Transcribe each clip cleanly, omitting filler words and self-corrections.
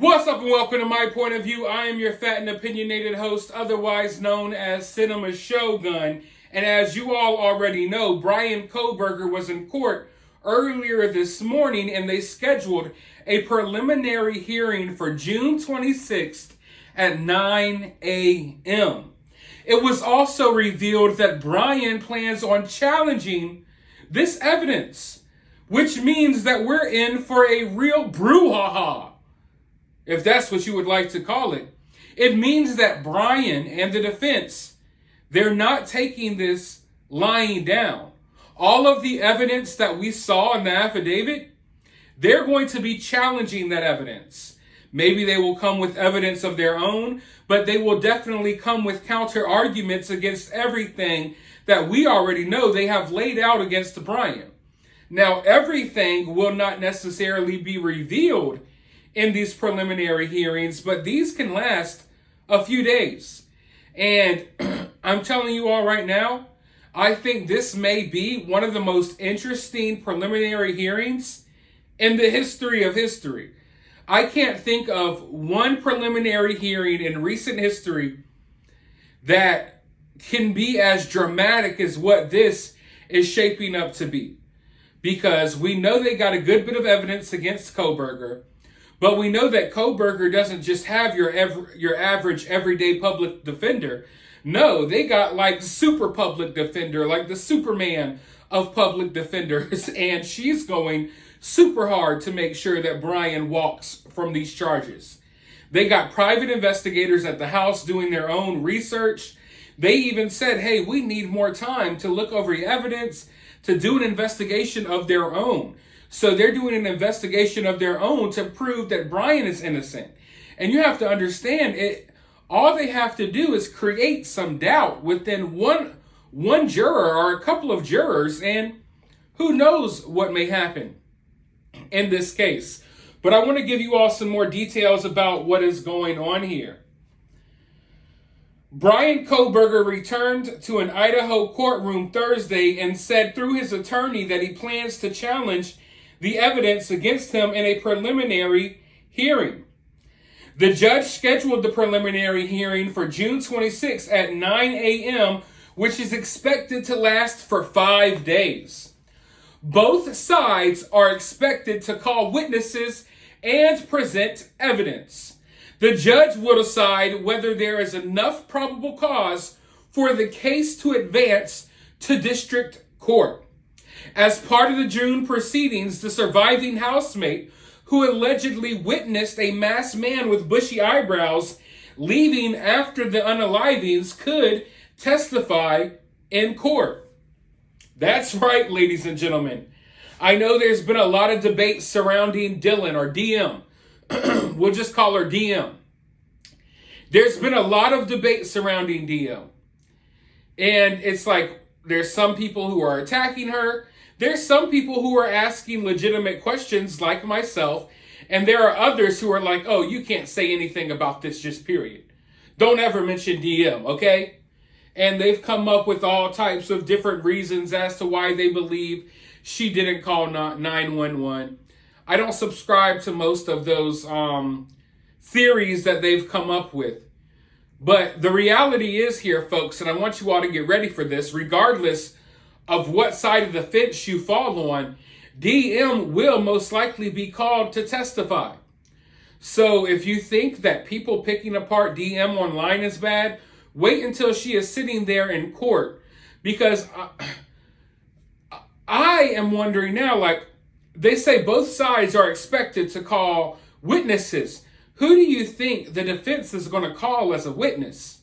What's up and welcome to My Point of View. I am your fat and opinionated host, otherwise known as Cinema Shogun. And as you all already know, Bryan Kohberger was in court earlier this morning and they scheduled a preliminary hearing for June 26th at 9 a.m. It was also revealed that Bryan plans on challenging this evidence, which means that we're in for a real brouhaha, if that's what you would like to call it. It means that Bryan and the defense, they're not taking this lying down. All of the evidence that we saw in the affidavit, they're going to be challenging that evidence. Maybe they will come with evidence of their own, but they will definitely come with counter arguments against everything that we already know they have laid out against Bryan. Now, everything will not necessarily be revealed in these preliminary hearings, but these can last a few days. And I'm telling you all right now, I think this may be one of the most interesting preliminary hearings in the history of history. I can't think of one preliminary hearing in recent history that can be as dramatic as what this is shaping up to be. Because we know they got a good bit of evidence against Kohberger, but we know that Kohberger doesn't just have your average everyday public defender. No, they got like super public defender, like the Superman of public defenders, and she's going super hard to make sure that Bryan walks from these charges. They got private investigators at the house doing their own research. They even said, hey, we need more time to look over the evidence, to do an investigation of their own. So they're doing an investigation of their own to prove that Bryan is innocent. And you have to understand, all they have to do is create some doubt within one juror or a couple of jurors, and who knows what may happen in this case. But I want to give you all some more details about what is going on here. Bryan Kohberger returned to an Idaho courtroom Thursday and said through his attorney that he plans to challenge the evidence against him in a preliminary hearing. The judge scheduled the preliminary hearing for June 26th at 9 a.m., which is expected to last for 5 days. Both sides are expected to call witnesses and present evidence. The judge will decide whether there is enough probable cause for the case to advance to district court. As part of the June proceedings, the surviving housemate, who allegedly witnessed a masked man with bushy eyebrows leaving after the unalivings, could testify in court. That's right, ladies and gentlemen. I know there's been a lot of debate surrounding Dylan, or DM. We'll just call her DM. There's been a lot of debate surrounding DM. And it's like, there's some people who are attacking her. There's some people who are asking legitimate questions, like myself. And there are others who are like, oh, you can't say anything about this, just period. Don't ever mention DM, okay? And they've come up with all types of different reasons as to why they believe she didn't call 911. I don't subscribe to most of those theories that they've come up with. But the reality is here, folks, and I want you all to get ready for this, regardless of what side of the fence you fall on, DM will most likely be called to testify. So if you think that people picking apart DM online is bad, wait until she is sitting there in court. Because I am wondering now, like, they say both sides are expected to call witnesses. Who do you think the defense is going to call as a witness?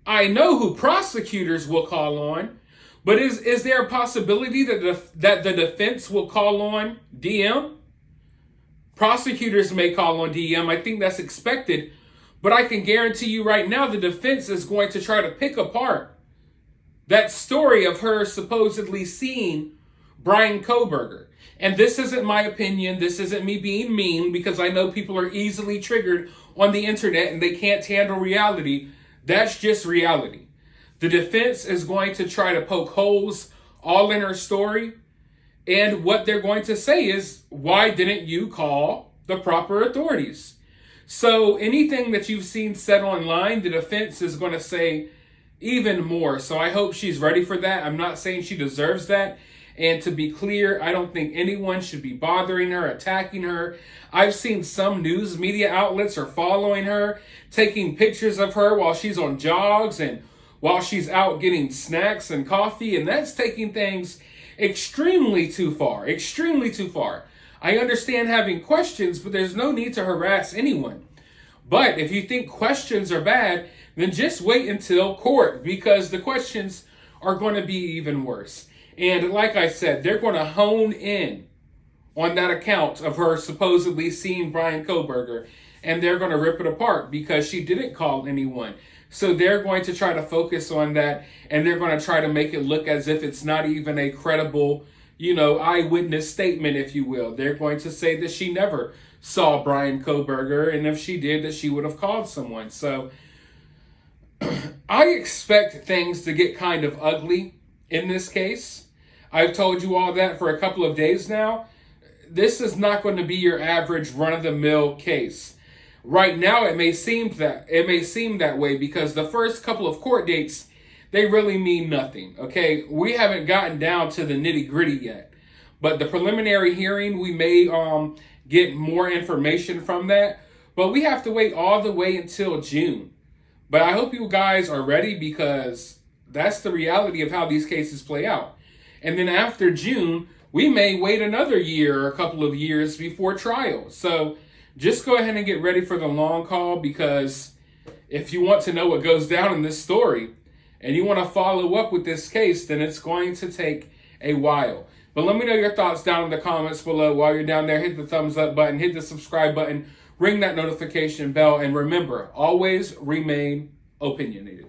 I know who prosecutors will call on, but is there a possibility that the defense will call on DM? Prosecutors may call on DM. I think that's expected, but I can guarantee you right now the defense is going to try to pick apart that story of her supposedly seeing Bryan Kohberger. And this isn't my opinion. This isn't me being mean, because I know people are easily triggered on the internet and they can't handle reality. That's just reality. The defense is going to try to poke holes all in her story. And what they're going to say is, why didn't you call the proper authorities. So anything that you've seen said online, the defense is going to say even more. So I hope she's ready for that. I'm not saying she deserves that. And to be clear, I don't think anyone should be bothering her, attacking her. I've seen some news media outlets are following her, taking pictures of her while she's on jogs and while she's out getting snacks and coffee. And that's taking things extremely too far, extremely too far. I understand having questions, but there's no need to harass anyone. But if you think questions are bad, then just wait until court, because the questions are going to be even worse. And like I said, they're going to hone in on that account of her supposedly seeing Bryan Kohberger, and they're going to rip it apart because she didn't call anyone. So they're going to try to focus on that, and they're going to try to make it look as if it's not even a credible, eyewitness statement, if you will. They're going to say that she never saw Bryan Kohberger, and if she did, that she would have called someone. So I expect things to get kind of ugly in this case. I've told you all that for a couple of days now. This is not going to be your average run-of-the-mill case. Right now, it may seem that way because the first couple of court dates, they really mean nothing, okay? We haven't gotten down to the nitty-gritty yet. But the preliminary hearing, we may get more information from that. But we have to wait all the way until June. But I hope you guys are ready, because that's the reality of how these cases play out. And then after June, we may wait another year or a couple of years before trial. So just go ahead and get ready for the long call, because if you want to know what goes down in this story and you want to follow up with this case, then it's going to take a while. But let me know your thoughts down in the comments below. While you're down there, hit the thumbs up button, hit the subscribe button, ring that notification bell, and remember, always remain opinionated.